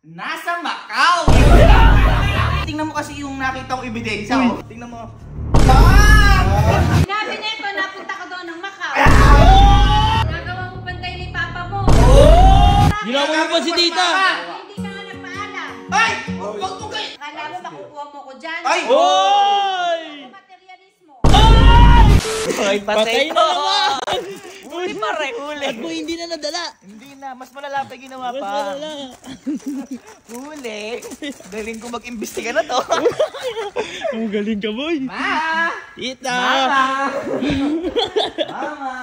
Nasa Macau! Tingnan mo kasi yung nakita kong ebidensya. Tingnan mo. Sinabi na ito, napunta ka doon ng Macau. Nagawa mo bantay ni Papa mo. Ginawa mo pa si tita. Hindi ka nga nagpaalam. Ay! Huwag mo kayo! Akala mo makukuha mo ko dyan. Ay! Oy! Materialismo. Patay na naman! Huli pa rin, huli. At mo hindi na nadala. Hindi na, mas malala pa ginawa Mas pa. malala. Huli. Galing ko mag-imbestiga na to. Ang galing ka, boy. Ma! Tita! Mama! Mama!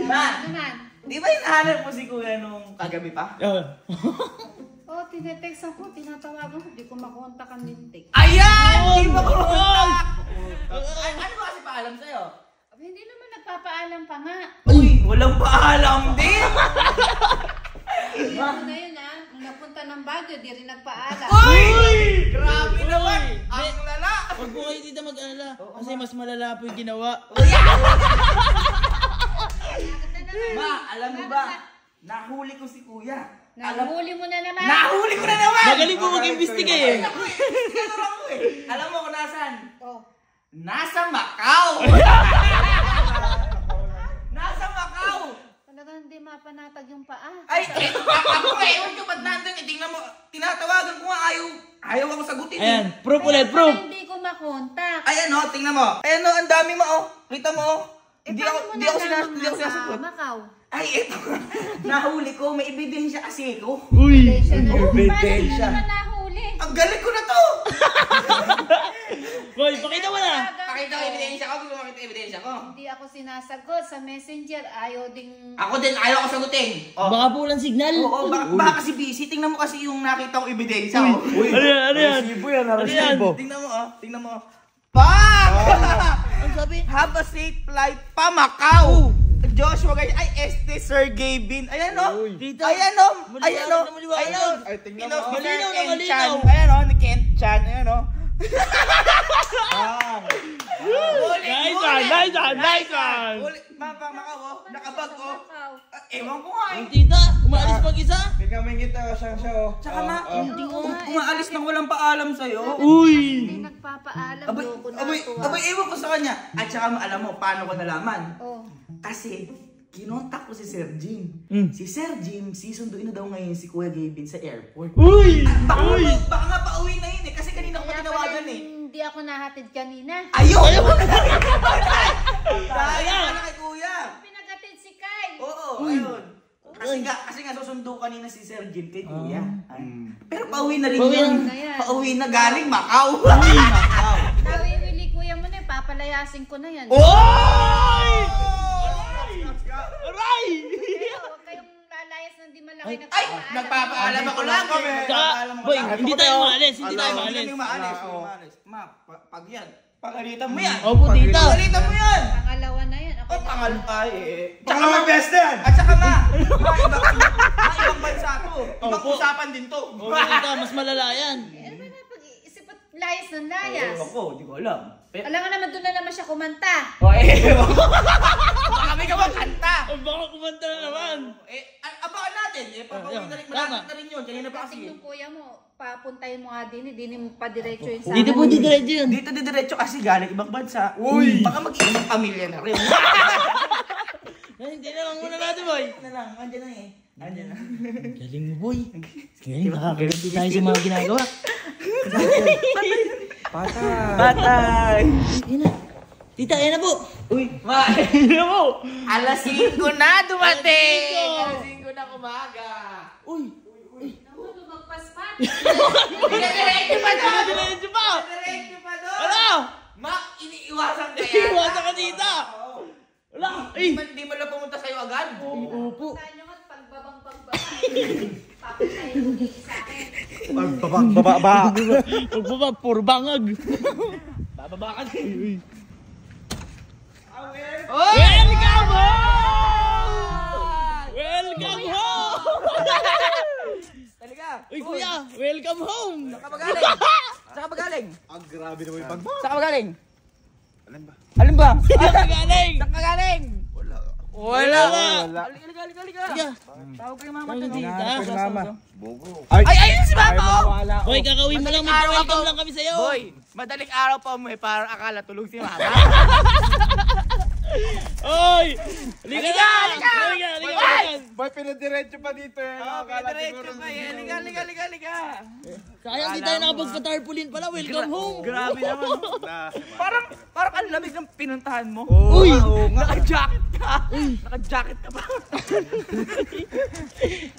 Ma! Naman. Di ba hinahanap mo si Kuya nung kagabi pa? Oh, tinetext ako, tinatawagan ko, di ko makontak ang lintik. Ayan! Di ba ko kontak? Ano ba kasi paalam sa'yo? Hindi naman nagpapaalam pa nga. Uy! Walang paalam din! Ano na yun ha? Nung napunta ng Baguio, di rin nagpaalam. Uy! Grabe naman! Ang lala! Huwag mo kayo tita mag-alala. Kasi mas malala po yung ginawa. Ma, alam mo ba? Nahuli ko si Kuya. Nahuli mo na naman. Nahuli ko na naman! Magaling po mag-imbestiga eh. Alam mo kung nasan? Oh. Nasa Macau! Nasa Macau! Talagang hindi mapanatag yung paa. Ay, ako nga, ewan ko ba't nandun? Tingnan mo, tinatawagan ko nga, ayaw ako sagutin. Ayan, proof ulit, proof. Hindi ko makontak. Ayan o, tingnan mo. Ayan o, ang dami mo o. Kita mo o. Hindi paano mo ako nalaman sinasagot. nasa Macau? Ay, eto. Nahuli ko, may ebidensya kasi ko. Uy! Paano mo naman nahuli? Ang galing ko na to! Boy, pakita mo na. Pakita ko ebidensya ko, gusto mo makita ebidensya ko. Hindi ako sinasagot sa messenger. Ayaw ding... Ako din, ayaw ako sagutin. O. Baka po walang signal. Oo, baka kasi busy. Tingnan mo kasi yung nakita kong ebidensya. Uy, Ano yan? Ano yan? Resibo yan, Ano yan? resibo. tingnan mo oh, tingnan mo. Pak! Ang sabi? Have a safe flight pa Macau! Joshua guys, ay Sir Gavin. Ayan o. Tita. Ayan o. Ayan o. Maliwanag. Ayan o. Ay, tingnan Ino, mo. si Sir Malinaw na Ken malinaw. Chan. Ayan o, ni Ken Chan. Ayan o. Nice one, nice one, nice one. Mapa, Macau o. Nakabag o. Macau. Ewan ko nga eh. Ang tita, umaalis mag-isa. Tingnan kita, siyang siya oh. Tsaka na, Oo nga, umaalis nang walang paalam sa'yo. Uy! Hindi nagpapaalam. Abay, Loko na abay, ito, abay, ewan ko sa kanya. At saka alam mo, paano ko nalaman? Oh. Kasi, kinontak ko si Sir Jim. Si Sir Jim, sisunduin na daw ngayon si Kuya Gavin sa airport. Uy! Baka nga pauwi na yun eh, kasi kanina ko pa Kaya tinawagan pala eh. hindi ako nahatid kanina. Ayun! Sayang ka na kay Kuya. Pinagatid si Kai. Oo, ayun. Kasi nga susundo kanina si Sir Jim kay Kuya. Pero pauwi na rin Pauwi yun. na yan. Pauwi na galing Macau. Nawiwili kuya mo na eh. Papalayasin ko na yan. Oy! Aray! Pero huwag kayong lalayas ng di malaki Ay, nagpapaalam. nagpapaalam ako lang. Tsaka, boy, hindi tayo maalis, hindi tayo maalis. Hindi maalis. Ma, pag yan, pagalitan mo yan. Opo, tita. Pagalitan mo yan. Pangalawa na yan. Ako O, pangalpay eh. Pangalawang best na yan. At saka ibang bansa to. Ibang Opo. usapan din to. Opo, tita, mas malala yan. ano ba na pag-iisip at layas ng layas? Ako, di ko alam. Alam nga naman doon na naman siya kumanta. Baka may kanta. Baka kumanta na naman. Abangan natin. Papauwi na rin. Malapit na rin yun. Kanina pa Kasi kasi. yung kuya mo, papuntayin mo nga din, hindi mo pa diretso yun sa Dito po, di diretso yun. Dito diretso kasi galing ibang bansa. Uy! Baka mag-iisang pamilya na rin. Hindi na lang muna natin, boy. Ano lang, andyan na eh. Andyan na. Galing mo, boy. Galing, nakakaganti tayo sa mga ginagawa. Patay! Ayun na. Tita, ayun na po. Uy! Ma! Ayun na po. Alas 5 na dumating! Alas 5. Alas 5 na umaga! Uy. Naku, lumagpas pa. Diretso pa doon! Diretso pa. Diretso pa doon! Ano? Ma, iniiwasan ka yan! Iwasan ka, tita. Wala. Ay. Di man lang pumunta sa'yo agad? Upo. Saan nyo nga't pagbabang-pagbabang. Papatayin mo din sa akin. Baba. Pagbaba, puro bangag. Bababa ka din. Welcome home! Welcome home! Talaga! Uy, kuya, welcome home! Saan ka ba galing? Saan ka ba galing? Ang grabe naman yung Saan ka ba galing? Alam ba? Alin ba? Saan ka galing? Saan ka galing? Wala. Wala. Halika. Tawag kayo mama. Mama. Ay, ayun si mama! Boy, kakawin mo lang. Mag-welcome lang kami sa'yo. Boy, madaling araw pa mo parang akala tulog si mama. Oy! Halika! Boy, pinadiretso pa dito eh. Halika. Sayang di tayo nakapagpa-tarpaulin pala. Welcome home. Grabe naman. Parang ang lamig ng pinuntahan mo. Uy! Naka-jacket ka. Naka-jacket ka pa.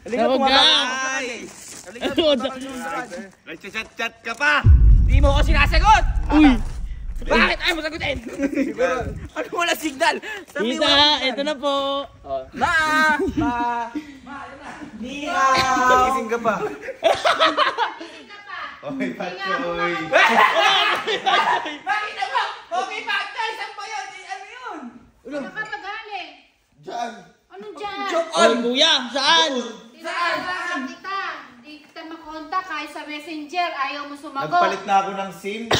Halika, Tawag Nagchat-chat ka pa. Di mo ako sinasagot. Uy! Bakit ayaw mo sagutin? Ano wala signal? Sabi Tita, ito na po. Ma! Ni hao! Gising ka pa. Hindi ka pa. Oy, Patchoy. Bakit ako? Okay, Pagtay! Saan ba yun? Ano yun? Saan ka pa galing? Diyan. Anong dyan? Oy, kuya, saan? Tinawagan kita. Hindi kita makontak kahit sa messenger. Ayaw mo sumagot. Nagpalit na ako ng SIM.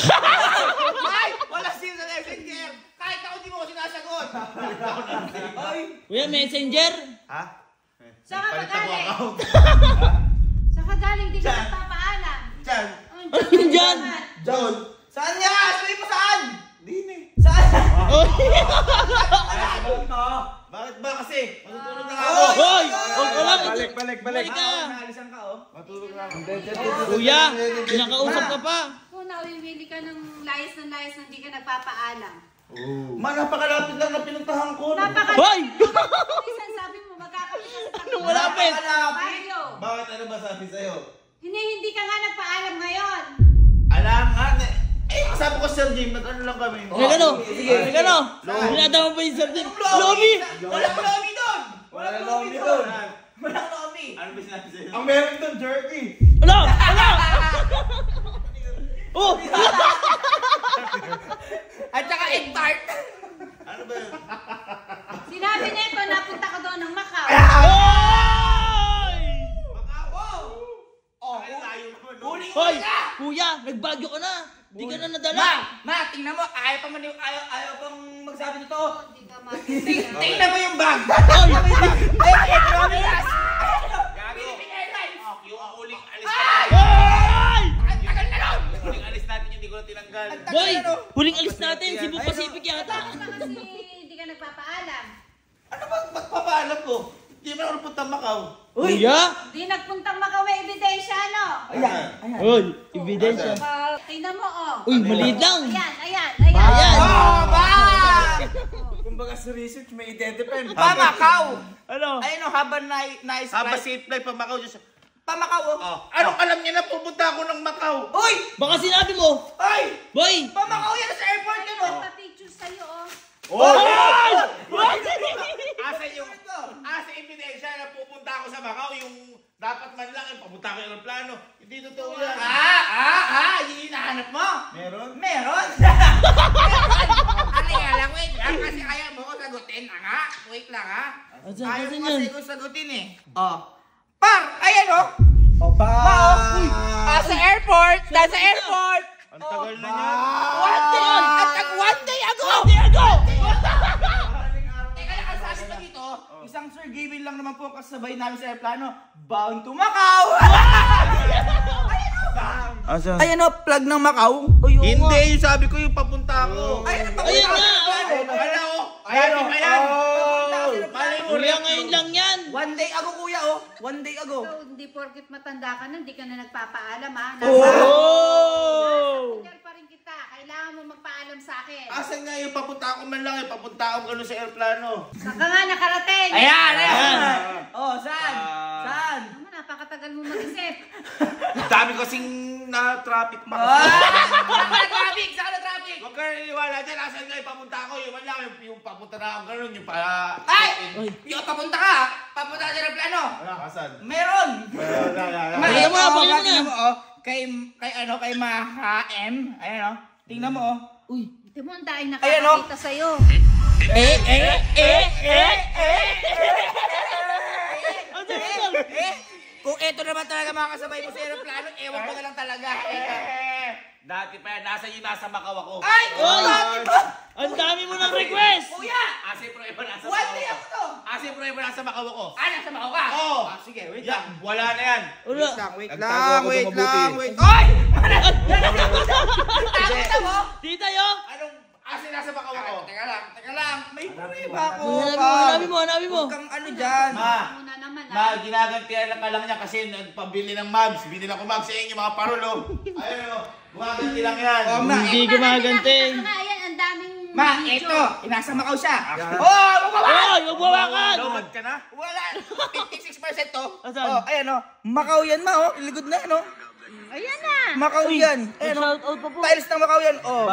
Ay! Wala sim sa messenger! Kahit ako di mo ko sinasagot! Ay! Kuya, messenger? Ha? Saan ka Palit ako galing? account. Saan ka galing? Di ka nagpapaalam. Diyan. Anong Dyan. Diyan. Saan niya? Sabi mo saan? Din eh. Saan? Oy! Bakit ba kasi? Matutulog na nga ako. Hoy! Huwag ka lang. Balik. Balik ka. Naalisan ka oh. Matulog na ako. Kuya, pinakausap ka pa. Kung nawiwili ka ng layas na hindi ka nagpapaalam. Ma, napakalapit lang na pinuntahan ko. Hoy! Minsan sabi mo magkakapit ka sa Anong malapit? Barrio. Bakit ano ba sabi sa'yo? Hindi ka nga nagpaalam ngayon. Alam nga, sabi ko Sir Jim, ano lang kami. Nagano? Nagano? Binadama pa yung Sir Jim. Lobby! Walang lobby doon! Walang lobby doon. Walang lobby! Ano ba sinabi sa'yo? Ang meron doon, jerky. Ano? Ano? Oh! At saka egg tart! Ano ba yun? Sinabi nito, napunta ka doon ng Macau. Hoy! Oh, Tayo naman. huling Hoy! ka! Kuya, nagbagyo ka na. Di ka na nadala. Ma, tingnan mo, ayaw pang magsabi nito. Hindi ka matindihan. Tingnan mo yung bag! Hoy! Ay, economics! Philippine Airlines! Yung uling alis Hoy! Ang tagal na nun! Uling alis natin, hindi ko na tinanggal. Boy, huling alis natin. Cebu Pacific yata. Kasi hindi ka nagpapaalam. Ano ba magpapaalam ko? Hindi mo ako punta Macau. Kuya? Hindi nagpuntang Macau, may ebidensya, no? Ayan. Hoy, ebidensya. Tingnan mo, oh. Uy, maliit lang. Ayan. Ayan. Oh, ba! Kumbaga sa research, may ide-depend. Pamakaw! Ano? Ayun o, habang nice Haba flight. safe flight pa Macau. Diyos. Pamakaw, oh. Anong alam niya na pupunta ako ng Macau? Uy! Baka sinabi mo. Ay! Boy! Pamakaw yan sa airport yan, oh. Pa-picture sa'yo, oh. Asa ebidensya na pupunta ako sa Macau, yung dapat man lang yung papunta ko yung plano. Hindi totoo yan. Yung hinahanap mo? Meron? Meron! Kaya lang, wait lang, kasi ayaw mo ko sagutin, nga. Wait lang, ha? Asan Ayaw mo yan? kasi ko sagutin, eh. Oh. Par! Ayan, oh! Opa! Uy! Nasa airport! Nasa airport! Ang tagal na niya. One day ago! Teka lang, ang sabi pa dito, isang Sir Gavin lang naman po kasabay namin sa airplano, bound to Macau! Asa? Ayan o, plug ng Macau. Hindi, yung sabi ko yung papunta ko. Ayan Ayan nga. Ano? Ayan o, Ayan. Malay mo Kuya, ngayon lang yan. One day ago, kuya, oh. One day ago. So, hindi porkit matanda ka na, hindi ka na nagpapaalam, ha? Oh! Nasa pa rin kita. Kailangan mo magpaalam sa akin. Asan nga yung papunta ko man lang, papunta ako gano'n sa airplano. Saan ka nga nakarating? Ayan. Oh, saan? Saan? Naman, napakatagal mo mag-isip. Dami kasing na-traffic pa. Saan na traffic? Saan na traffic? Huwag ka naniwala dyan, asan nga yung papunta ko, yung man lang, yung papunta na ako gano'n, yung para... Ay! Yung papunta ka, papunta ka sa aeroplano. Asan? Meron! Pakita mo na, pakita mo na. Tingnan mo, oh. Kay Maha M. Ayan, oh. Tingnan mo, oh. Uy, Di mo, ang daing Ayan, oh. nakakakita sa'yo. Kung ito naman talaga mga kasabay mo sa aeroplano, ewan ko na lang talaga. Dati pa yan, nasa Macau ako. Ay! Bakit ba? Ang dami mo ng request! Kuya! Asi Prueba nasa One Macau day ko. ako to! Asi Prueba nasa Macau ko. Nasa Macau ka? Oo. Sige, wait Yeah, lang. wala na yan. Wala. Wait Nagtago lang, ako wait mabuti. lang, wait. Oy! Nakakita mo? Tita yo! Anong asi nasa Macau ko? Teka lang. May prueba ako. Hanapin mo, hanapin mo. Huwag kang ano dyan. Muna naman Ginagantihan ka lang niya kasi nagpabili ng mags. Binili ko mags sa inyo mga parulo. Ayun o, gumaganti lang yan. Hindi gumaganti. Ayan, ang daming Ma, video. eto. Inasa Macau siya. Oh, bumaba! Hoy, magbawakan! Lumad ka na? Wala. 56% to. Asan? Oh, ayan oh. Macau yan ma oh. Iligod na yan oh. Ayan na. Macau yan. Ayan oh. Shout out pa po. Tiles ng Macau yan oh.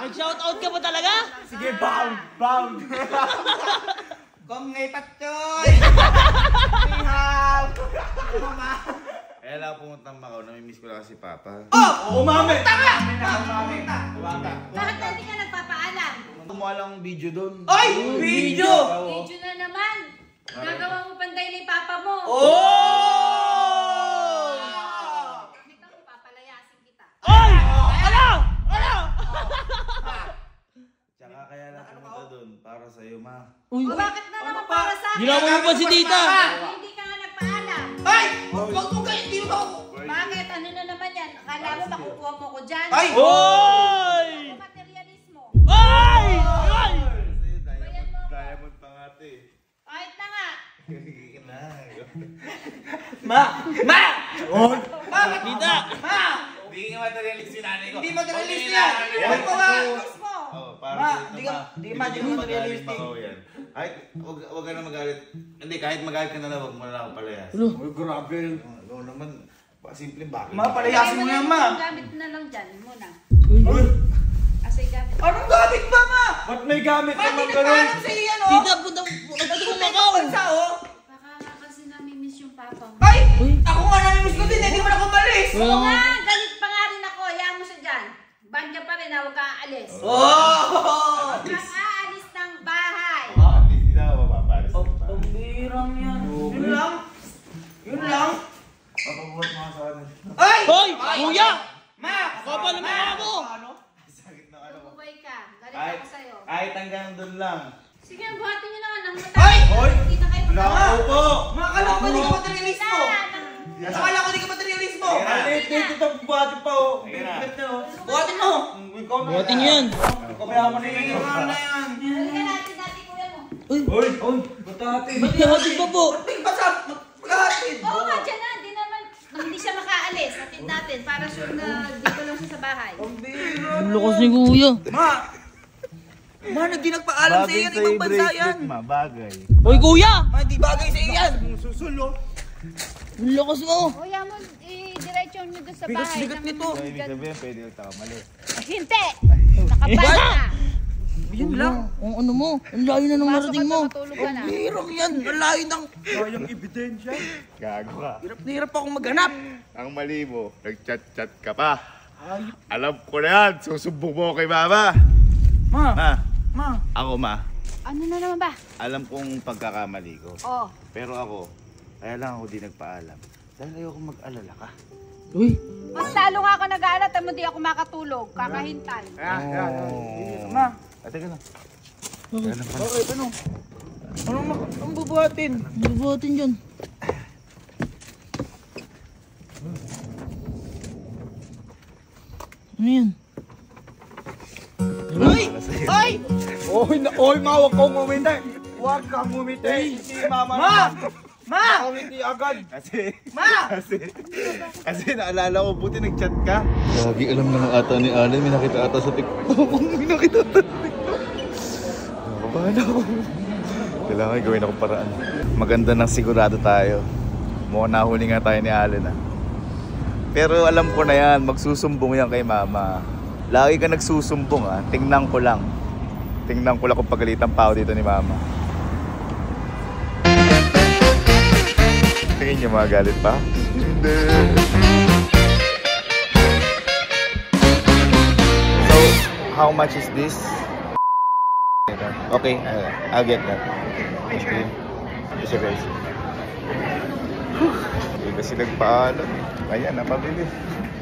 Nag-shout out ka ba talaga? Sige, bound. Kung ngay patsoy. Ihaw. Kaya lang pumunta ng Macau, namimiss ko lang si Papa. Oh, umami. Tama. Bakit hindi ka nagpapaalam? Gumawa lang ng video doon. Oy, video. Video na naman. Gagawa mo panday ni Papa mo. Oh! Kita ko, papalayasin kita. Oy! Ano? Ano? Tsaka kaya lang pumunta doon para sa'yo, ma. Uy, Bakit na naman para sa akin? ginawa mo pa si tita. Hindi ka nga nagpaalam. Ay, wag mo kayo, hindi mo ako. Bakit? Ano na naman yan? Akala mo makukuha mo ko dyan? Ay! Oy! Ako materialismo. Oy! Oy! Bayan mo. Diamond pa nga ito eh. Kahit na nga. Ma! Tita! Hindi nga materialist yung nanay ko. Hindi materialist Okay, yan. nanay Huwag ko. mo nga. Mismo. Oh, para Ma, dito, di ka- ma. di ka Hindi materialistic. magaling Macau yan. Kahit, wag ka na magalit. Hindi, kahit magalit ka na lang, wag mo na ako palayas. Uy, grabe. Oo naman, simpleng bakit. Ma, palayasin mo yan, ma. Yung gamit na lang dyan muna. Uy, Asay gamit. anong gamit ba, ma? Ba't may gamit Ma, naman di ganun? nagpaalam sa iyo, no? Tita, punta mo Macau. Bansa, oh. Baka nga kasi nami-miss yung Papa mo. Ay! Ako nga namimiss ko din, hindi mo na ako malis. Wala nga. Galit pa nga rin ako. Hayaan mo siya dyan. Banda pa rin ha, huwag kang aalis. Oh! Huwag kang aalis ng bahay. At least hindi na ako mapapalis. Ang birang yan. Yun lang. Yun lang. Mapabuhat mga sa akin. Ay! Hoy! Kuya! Ma! Kapal naman ako! Sakit na ano. Bumubay ka. Galit Kahit, ako sa'yo. kahit hanggang doon lang. Sige, buhatin nyo na nga ng mata. Ay! Hindi na kayo Ako po! Ma, akala ko hindi ka materialismo. Akala ko hindi ka materialismo. Maliit dito itong bati pa oh. Ayun na. Bit na oh. Buhatin mo. Ikaw na. Buhatin niyo yan. Kapayaman na yun. Ano na yan? Halika natin dati kuya mo. Uy, batati. Ba't nahatid pa po? Ba't ba sa magkahatid? Oo nga, dyan na. Hindi naman. Hindi siya makaalis. Natin natin. Para sure na dito lang siya sa bahay. Ang bira. Ang lakas ni kuya. Ma! Ma, hindi nagpaalam sa iyo. Ibang bansa yan. Bagay. Hoy kuya! Ma, hindi bagay sa iyo yan. Susulo. Ang lakas mo. Kuya mo, i-diretso nyo doon sa bahay. Bigat-bigat ng- nito. So, ibig sabihin, pwede nagtakamali. Hindi! Nakabala na! Yun lang. Ang ano mo? Ang layo na ng Pasok narating at mo. matulog ka na. Hirap yan. Ang layo ng... Sayang ebidensya. Gago ka. Hirap na hirap akong maghanap. Ang mali mo, nag-chat-chat ka pa. Alam ko na yan, susubok mo kay mama. Ma! Ma, Ma! ako ma, Ano na naman ba? alam kong pagkakamali ko. Oh. Pero ako, kaya lang ako di nagpaalam. Dahil ayoko mag-alala ka. Uy! Mas lalo nga ako nag-aalat mo di ako makatulog. Kakahintay. Ma! Teka lang. Okay, ano? Anong bubuhatin? Ano buhatin dyan? Ano yan? Ay! Ay! Oy, ma, huwag kang umiti. Huwag kang umiti. Si mama. Ma! Ma! Umiti agad. Ma! Kasi naalala ko, buti nag-chat ka. Lagi alam naman ata ni Alan, may nakita ata sa TikTok. May nakita ata sa TikTok. Nakabahan ako. Kailangan gawin akong paraan. Maganda nang sigurado tayo. Mukhang nahuli nga tayo ni Alan ah. Pero alam ko na yan, magsusumbong yan kay mama. Lagi ka nagsusumbong ah, tingnan ko lang. Tingnan ko lang kung pagalitan pa ako dito ni mama. Tingin niyo mga galit pa? Hindi. So, how much is this? Okay, I'll get that. Okay. Isa guys. Hindi kasi nagpaalam. Ayan, napabili.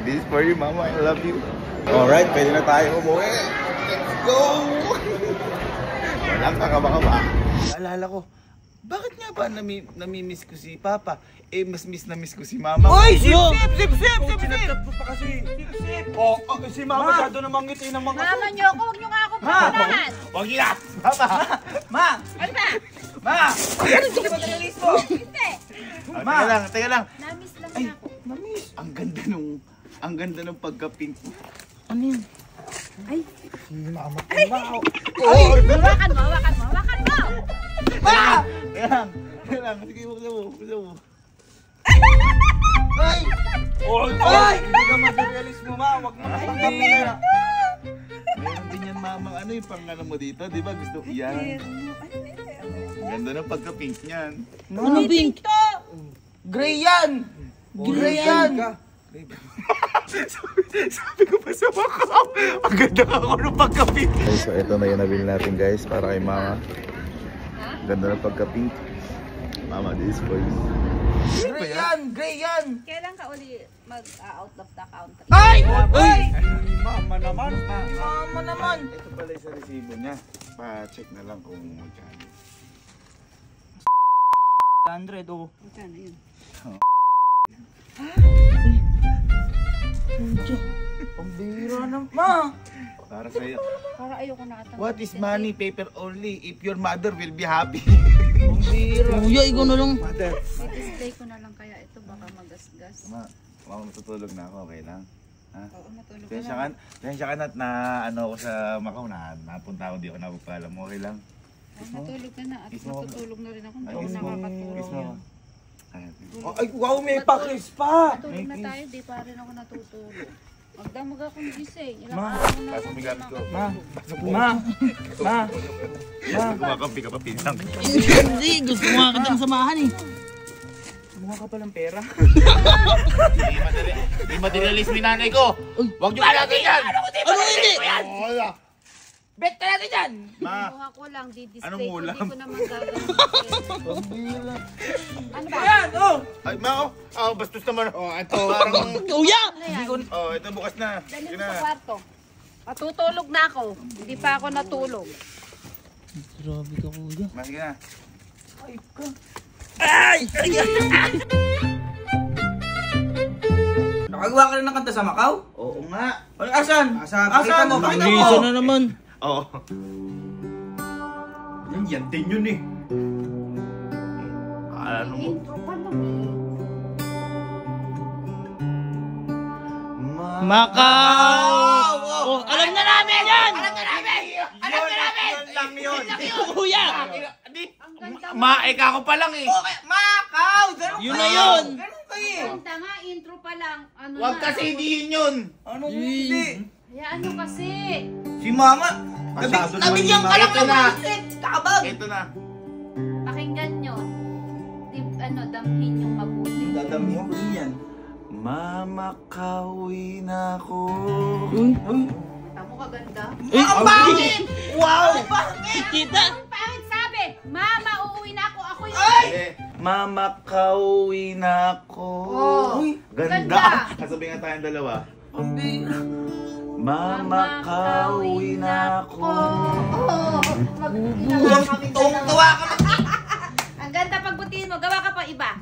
This is for you, mama. I love you. Alright, pwede na tayo umuwi. Let's go! Walang kakaba-kaba. Alala ko, bakit nga ba nami-miss ko si Papa? Eh, mas miss na miss ko si Mama. Oy! Sip! Sinatag mo pa kasi. Sip! Oh, si Mama masyado namang ngiti ng mga... Mama niyo ako, huwag niyo nga ako pagkanahan. Huwag niya! Papa! Ma! Ano ba? Ma! Ano ba materialist mo? Hindi. Teka lang. Namiss lang Ay, niya ako. namiss. Ang ganda nung pagka-pink mo. Ano yun? Hawakan mo. Ma! Teka lang. Sige, huwag mo. Oy! Hindi ka materialist mo, ma. Huwag mo natanggapin na. Meron din yan, Mamang. Ano yung pangano mo dito? Di ba gusto yan? Ang ganda ng pagka-pink niyan. Ano pink? Gray yan! Gray yan! Sabi ko pa sa mukha. Ang ganda ka ako ng pagka-pink. Okay, so ito na yung nabili natin guys para kay Mama. Ang ganda ng pagka-pink. Mama, this is for you. Gray yan! Gray yan! Kailan ka uli mag-out of the country? Ay! Ay! Mama naman! Mama naman! Ito pala yung sa resibo niya. Pa-check na lang kung magkano. 100 oh. Magkano yun? Pambira na. Ma! Para sa'yo. Para ayoko nakatanggap. What is money? Paper only. If your mother will be happy. Pambira. Kuya, ikaw na lang. Mother. I-display ko na lang kaya ito. Baka magasgas. Mama, matutulog na ako. Okay lang? Ha? Oo, matulog ka Tensya na. ka na ano ako sa Macau na napunta ako, di ako napagpaalam. Okay lang? Ay, matulog ka na. At Kiss mo. matutulog na rin ako. Hindi Ay, ako kiss mo. nakakatulog. Kiss mo. Ay, wow, may pakis pa! Matulog na tayo. Di pa rin ako natutulog. Magdamag akong gising. Ilang Ma. araw na Pasok mo yung gamit ko. Ma! Ma! Ma! Kumakampi ka pa, pinsang. Hindi, gusto ko nga kitang samahan eh. Mukha ka palang pera. Hindi materialist mi nanay ko. Huwag niyo kaya ganyan. Ano hindi? Wala. Bet ka natin dyan! Ma, Kuha ko lang, di-display Anong ko, ulam? di ko naman gagawin. Ano ba? Ayan! Oh! ay ma, bastos naman. Ito parang Kuya! Ano yan? ito bukas na. Dali Sige mo sa na. kwarto. Matutulog na ako. Hindi pa ako natulog. Grabe ka kuya. Ma, sige na. Nakagawa ka rin ng kanta sa Macau? Oo nga. Ay, asan? Pakita mo, pakita mo. Lisa na naman. Oo. Yan din yun eh. Ano mo? Intro pa lang eh. Macau! Oh, alam na namin yan! Yun lang yun! Kuya! Ang ganda mo. Maeka ako pa lang eh. Macau! Ganun Yun na yun! Ganun kayo eh. Ang ganda nga, intro pa lang. Ano Huwag na? kasi hindi yun. Ano hindi? Hayaan nyo kasi. Si Mama, Pasado naman nabigyan yung ka lang Ito ng na. mindset. Kakabag. Ito na. Pakinggan nyo. Damhin yung mabuti. Dadami ko rin yan. Mamakawi na ako. Tamo ka ganda. Ang pangit! Wow! Ang pangit! Kita! Ang pangit sabi, Mama, uuwi na ako. Ako yung... Mamakawi na ako. Oh, Ganda. ganda. Kasabi nga tayong dalawa. Ang bira. Mamakawi na ako. Mag-ginawa kami dalawa. Tuwa ka. Ang ganda pagbutihin mo. Gawa ka pa iba.